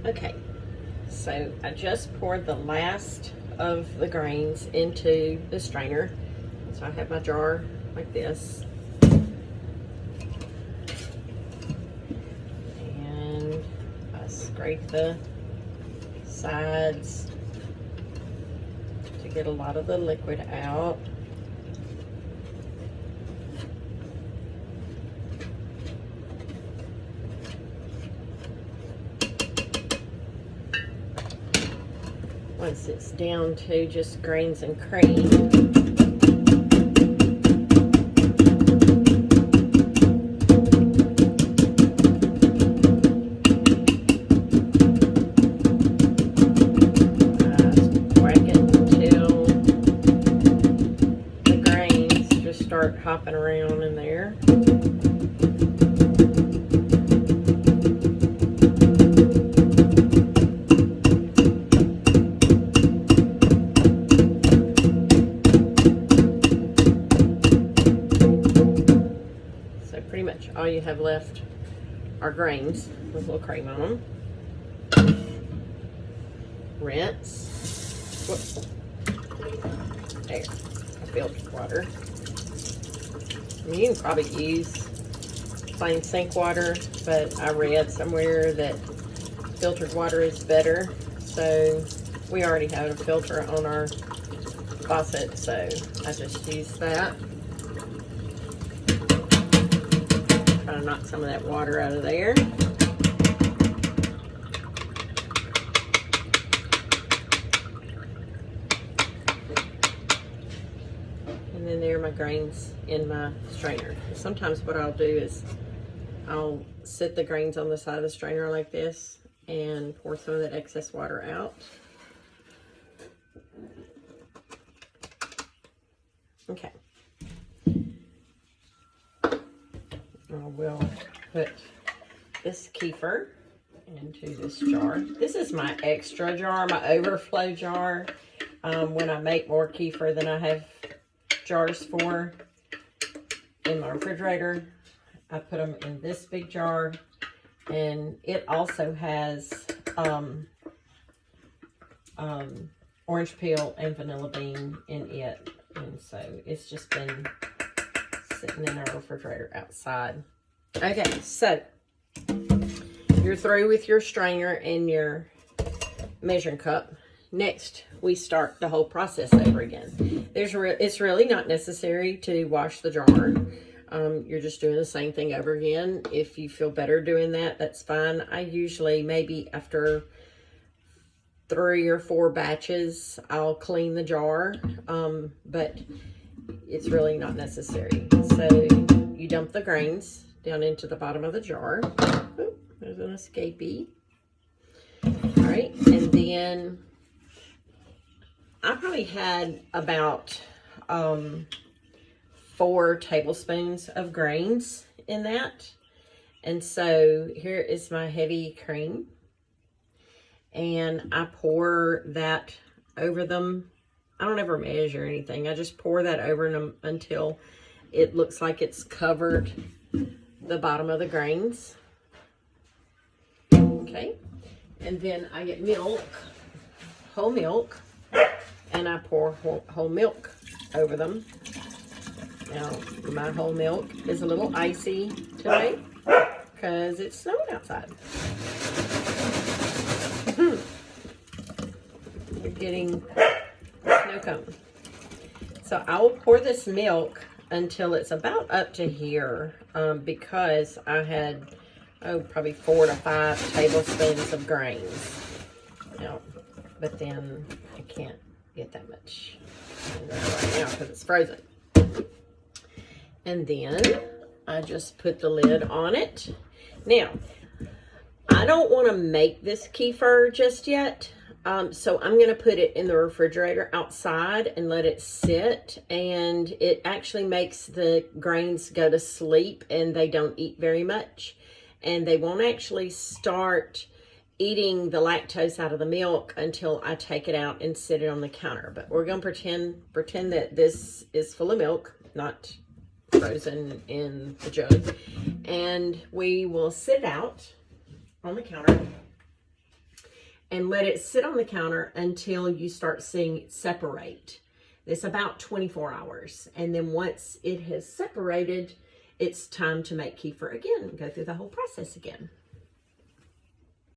Okay, so I just poured the last of the grains into the strainer. So I have my jar like this. And I scrape the sides to get a lot of the liquid out. Once it's down to just grains and cream, whack it until the grains just start hopping around in there. Pretty much all you have left are grains with a little cream on them. Rinse. Whoops. There. I filtered water. I mean, you can probably use plain sink water, but I read somewhere that filtered water is better. So we already have a filter on our faucet, so I just use that. Try to knock some of that water out of there. And then there are my grains in my strainer. Sometimes what I'll do is I'll sit the grains on the side of the strainer like this and pour some of that excess water out. Okay. I will put this kefir into this jar. This is my extra jar, my overflow jar. When I make more kefir than I have jars for in my refrigerator, I put them in this big jar, and it also has orange peel and vanilla bean in it, and so it's just been sitting in our refrigerator outside. Okay, so you're through with your strainer and your measuring cup. Next, we start the whole process over again. It's really not necessary to wash the jar. You're just doing the same thing over again. If you feel better doing that, that's fine. I usually, maybe after 3 or 4 batches, I'll clean the jar, but it's really not necessary. So you dump the grains down into the bottom of the jar. Oop, there's an escapee. All right, and then I probably had about 4 tablespoons of grains in that. And so here is my heavy cream. And I pour that over them. I don't ever measure anything. I just pour that over them until it looks like it's covered the bottom of the grains. Okay. And then I get milk, whole milk, and I pour whole milk over them. Now, my whole milk is a little icy today because it's snowing outside. We're getting snow cone. So I will pour this milk until it's about up to here, because I had, probably 4 to 5 tablespoons of grains. Now, but then I can't get that much in there right now because it's frozen. And then I just put the lid on it. Now, I don't want to make this kefir just yet. So I'm going to put it in the refrigerator outside and let it sit. And it actually makes the grains go to sleep and they don't eat very much. And they won't actually start eating the lactose out of the milk until I take it out and sit it on the counter. But we're going to pretend that this is full of milk, not frozen in the jug. And we will sit it out on the counter and let it sit on the counter until you start seeing it separate. It's about 24 hours. And then once it has separated, it's time to make kefir again and go through the whole process again.